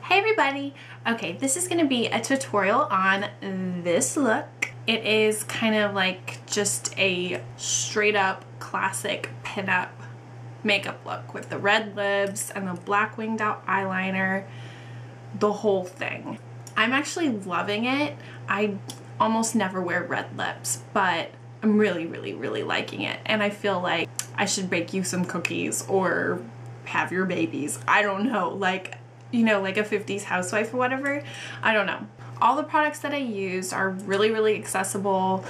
Hey everybody! Okay, this is going to be a tutorial on this look. It is kind of like just a straight up classic pinup makeup look with the red lips and the black winged out eyeliner, the whole thing. I'm actually loving it. I almost never wear red lips, but I'm really liking it, and I feel like I should bake you some cookies or have your babies. I don't know, like, you know, like a 50s housewife or whatever. I don't know. All the products that I used are really accessible.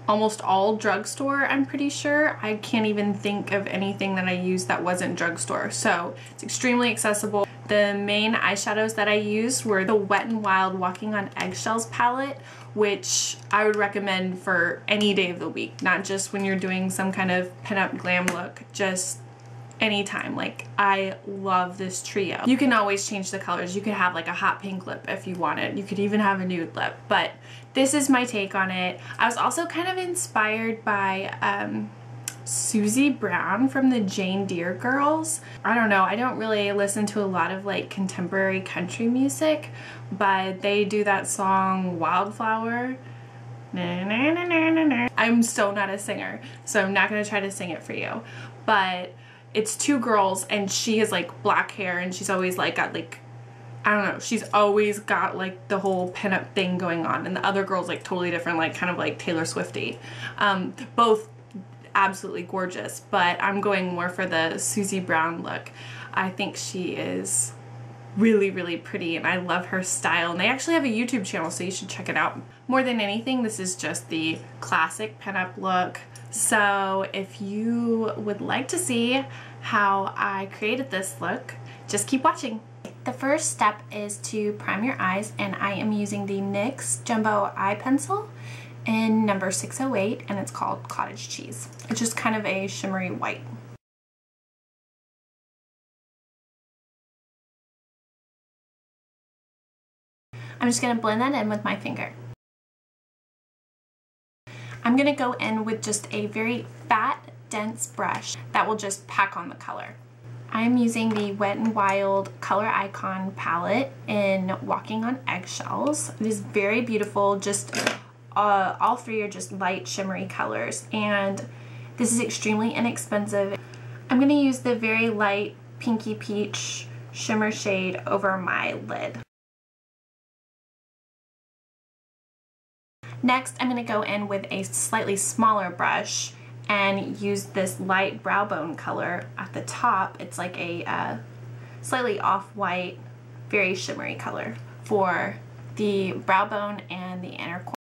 Almost all drugstore, I'm pretty sure. I can't even think of anything that I used that wasn't drugstore. So it's extremely accessible. The main eyeshadows that I used were the Wet n Wild Walking on Eggshells palette, which I would recommend for any day of the week, not just when you're doing some kind of pinup glam look, just anytime. Like, I love this trio. You can always change the colors. You could have like a hot pink lip if you wanted. You could even have a nude lip, but this is my take on it. I was also kind of inspired by Susie Brown from the JaneDear Girls. I don't know, I don't really listen to a lot of like contemporary country music, but they do that song Wildflower. Na, na, na, na, na, na. I'm so not a singer, so I'm not gonna try to sing it for you, but it's two girls and she has like black hair and she's always like got like, I don't know, she's always got like the whole pinup thing going on, and the other girl's like totally different, like kind of like Taylor Swifty. Both absolutely gorgeous, but I'm going more for the Susie Brown look. I think she is really pretty and I love her style, and they actually have a YouTube channel, so you should check it out. More than anything, this is just the classic pinup look. So if you would like to see how I created this look, just keep watching. The first step is to prime your eyes, and I am using the NYX Jumbo Eye Pencil in number 608, and it's called Cottage Cheese. It's just kind of a shimmery white. I'm just going to blend that in with my finger. I'm going to go in with just a very fat, dense brush that will just pack on the color. I'm using the Wet n Wild Color Icon palette in Walking on Eggshells. It is very beautiful. Just all three are just light shimmery colors, and this is extremely inexpensive. I'm going to use the very light pinky peach shimmer shade over my lid. Next, I'm going to go in with a slightly smaller brush and use this light brow bone color at the top. It's like a slightly off-white, very shimmery color for the brow bone and the inner corner.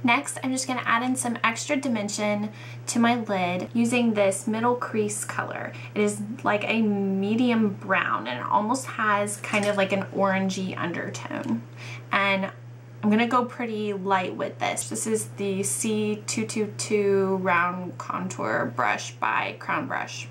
Next, I'm just going to add in some extra dimension to my lid using this middle crease color. It is like a medium brown, and it almost has kind of like an orangey undertone. And I'm going to go pretty light with this. This is the C222 Round Contour Brush by Crown Brush.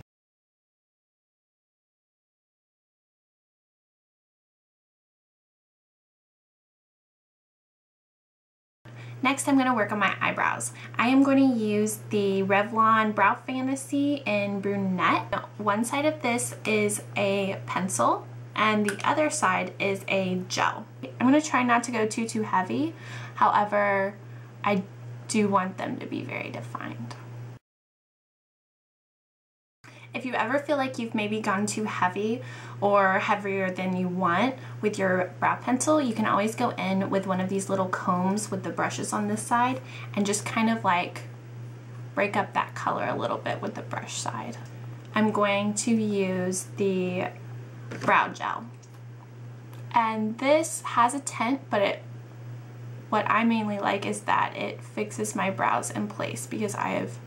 Next, I'm going to work on my eyebrows. I am going to use the Revlon Brow Fantasy in Brunette. One side of this is a pencil and the other side is a gel. I'm going to try not to go too heavy. However, I do want them to be very defined. If you ever feel like you've maybe gone too heavy or heavier than you want with your brow pencil, you can always go in with one of these little combs with the brushes on this side and just kind of like break up that color a little bit with the brush side. I'm going to use the brow gel. And this has a tint, but what I mainly like is that it fixes my brows in place, because I have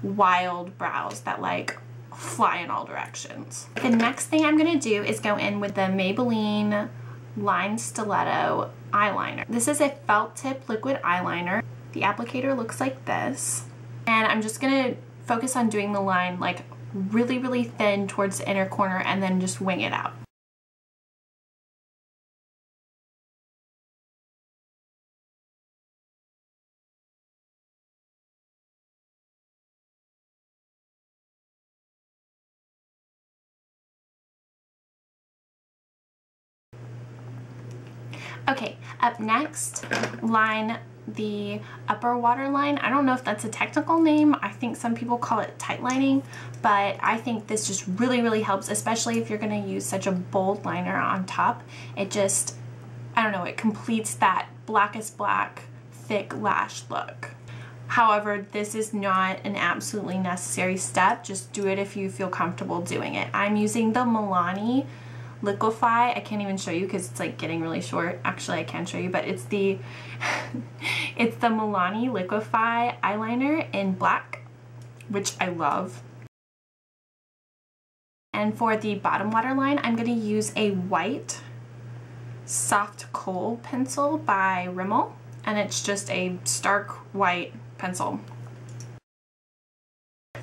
wild brows that like fly in all directions. The next thing I'm going to do is go in with the Maybelline Line Stiletto eyeliner. This is a felt tip liquid eyeliner. The applicator looks like this, and I'm just going to focus on doing the line like really thin towards the inner corner and then just wing it out. Okay, up next, line the upper waterline. I don't know if that's a technical name. I think some people call it tight lining, but I think this just really helps, especially if you're going to use such a bold liner on top. It just, I don't know, it completes that blackest black, thick lash look. However, this is not an absolutely necessary step. Just do it if you feel comfortable doing it. I'm using the Milani Liquify. I can't even show you because it's like getting really short. Actually, I can show you, but it's the it's the Milani Liquify eyeliner in black, which I love. And for the bottom waterline, I'm going to use a white soft kohl pencil by Rimmel, and it's just a stark white pencil.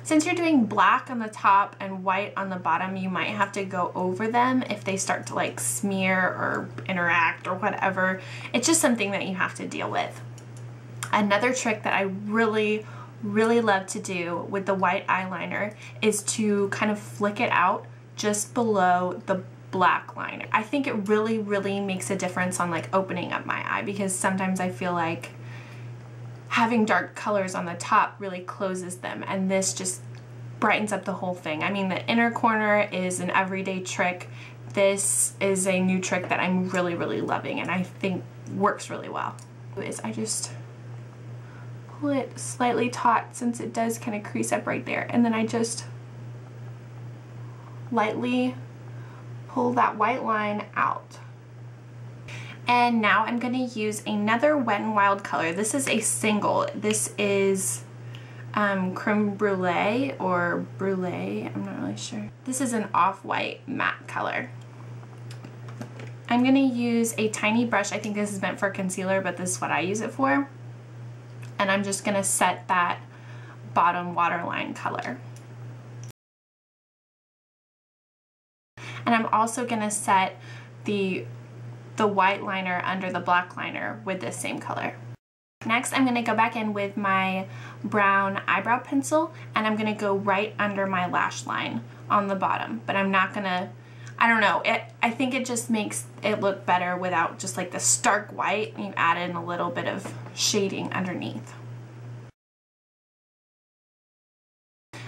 Since you're doing black on the top and white on the bottom, you might have to go over them if they start to like smear or interact or whatever. It's just something that you have to deal with. Another trick that I really love to do with the white eyeliner is to kind of flick it out just below the black liner. I think it really makes a difference on like opening up my eye, because sometimes I feel like having dark colors on the top really closes them, and this just brightens up the whole thing. I mean, the inner corner is an everyday trick. This is a new trick that I'm really loving, and I think works really well. Is I just pull it slightly taut, since it does kind of crease up right there, and then I just lightly pull that white line out. And now I'm going to use another Wet n Wild color. This is a single. This is Creme Brulee or Brulee. I'm not really sure. This is an off-white matte color. I'm going to use a tiny brush. I think this is meant for concealer, but this is what I use it for. And I'm just going to set that bottom waterline color. And I'm also going to set the white liner under the black liner with this same color. Next, I'm going to go back in with my brown eyebrow pencil, and I'm going to go right under my lash line on the bottom. But I'm not going to, I don't know, I think it just makes it look better without just like the stark white. You add in a little bit of shading underneath.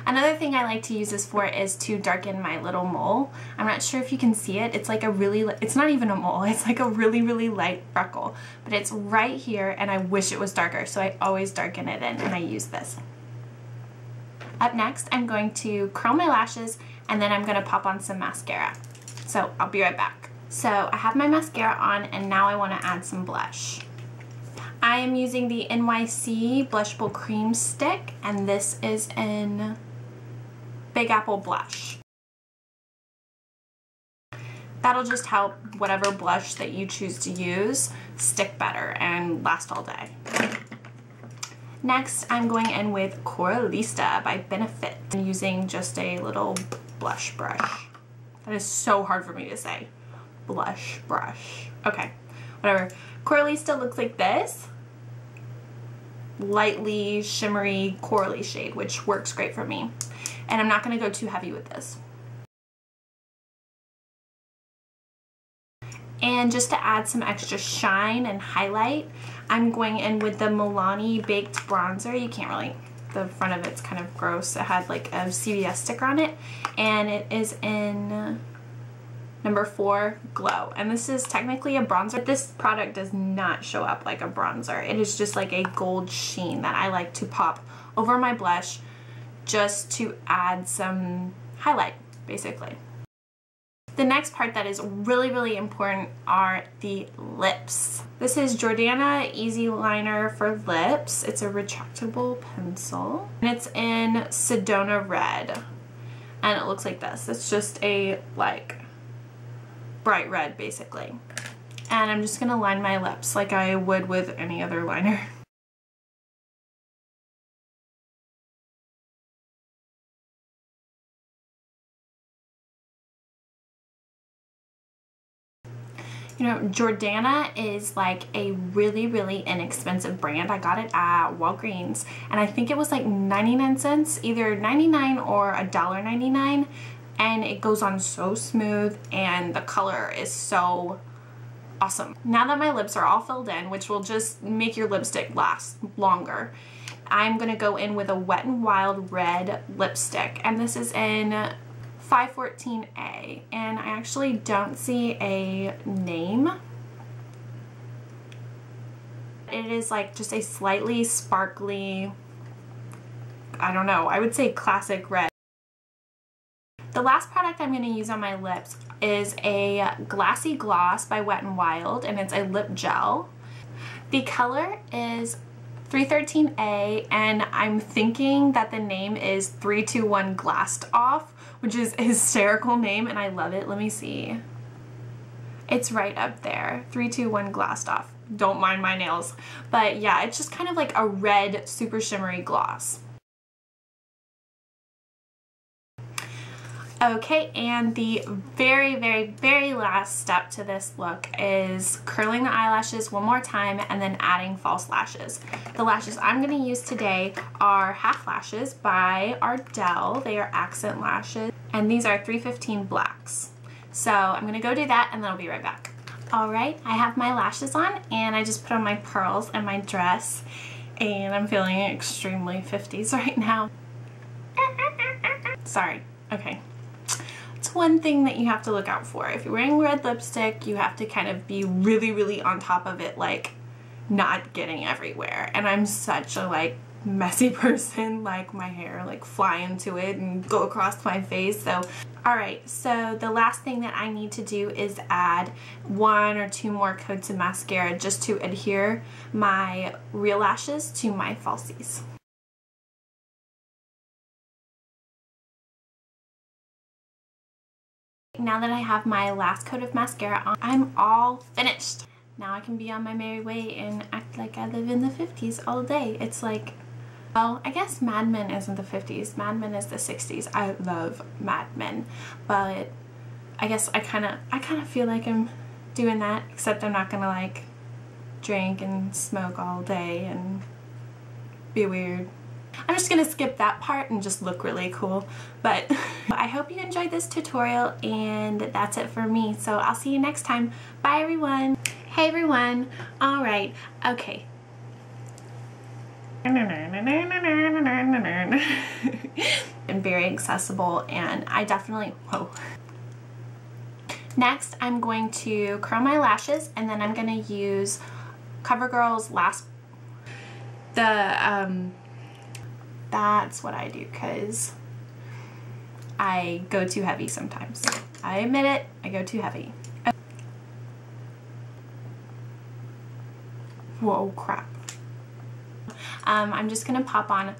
Another thing I like to use this for is to darken my little mole. I'm not sure if you can see it. It's like a really, it's not even a mole. It's like a really light freckle. But it's right here, and I wish it was darker, so I always darken it in, and I use this. Up next, I'm going to curl my lashes, and then I'm going to pop on some mascara. So I'll be right back. So I have my mascara on, and now I want to add some blush. I am using the NYC Blushable Cream Stick, and this is in Big Apple Blush. That'll just help whatever blush that you choose to use stick better and last all day. Next, I'm going in with Coralista by Benefit. I'm using just a little blush brush. That is so hard for me to say. Blush brush. Okay, whatever. Coralista looks like this. Lightly shimmery corally shade, which works great for me. And I'm not going to go too heavy with this. And just to add some extra shine and highlight, I'm going in with the Milani Baked Bronzer. You can't really, the front of it's kind of gross. It had like a CVS sticker on it, and it is in number 4, Glow. And this is technically a bronzer. This product does not show up like a bronzer. It is just like a gold sheen that I like to pop over my blush just to add some highlight, basically. The next part that is really important are the lips. This is Jordana Easy Liner for Lips. It's a retractable pencil, and it's in Sedona Red, and it looks like this. It's just a like bright red, basically. And I'm just gonna line my lips like I would with any other liner. You know, Jordana is like a really inexpensive brand. I got it at Walgreens, and I think it was like 99 cents, either 99 or $1.99, and it goes on so smooth, and the color is so Awesome. Now that my lips are all filled in, which will just make your lipstick last longer, I'm gonna go in with a Wet n Wild red lipstick, and this is in 514A, and I actually don't see a name. It is like just a slightly sparkly, I don't know, I would say classic red. The last product I'm going to use on my lips is a Glassy Gloss by Wet n Wild, and it's a lip gel. The color is 313A, and I'm thinking that the name is 321 Glassed Off, which is a hysterical name, and I love it. Let me see. It's right up there, 321 Glassed Off. Don't mind my nails. But yeah, it's just kind of like a red, super shimmery gloss. Okay, and the very, very, very last step to this look is curling the eyelashes one more time and then adding false lashes. The lashes I'm going to use today are Half Lashes by Ardell. They are accent lashes, and these are 315 blacks. So I'm going to go do that, and then I'll be right back. Alright, I have my lashes on, and I just put on my pearls and my dress, and I'm feeling extremely 50s right now. Sorry. Okay. It's one thing that you have to look out for. If you're wearing red lipstick, you have to kind of be really, really on top of it, like not getting everywhere. And I'm such a like messy person, like my hair like fly into it and go across my face. So alright, so the last thing that I need to do is add 1 or 2 more coats of mascara just to adhere my real lashes to my falsies. Now that I have my last coat of mascara on, I'm all finished. Now I can be on my merry way and act like I live in the 50s all day. It's like, well, I guess Mad Men isn't the 50s. Mad Men is the 60s. I love Mad Men, but I guess I kind of feel like I'm doing that, except I'm not gonna like drink and smoke all day and be weird. I'm just gonna skip that part and just look really cool. But I hope you enjoyed this tutorial, and that's it for me. So I'll see you next time. Bye everyone. Hey everyone. Alright, okay. And very accessible, and I definitely, whoa. Next, I'm going to curl my lashes, and then I'm gonna use CoverGirl's that's what I do, because I go too heavy sometimes. I admit it, I go too heavy. Whoa, crap. I'm just gonna pop on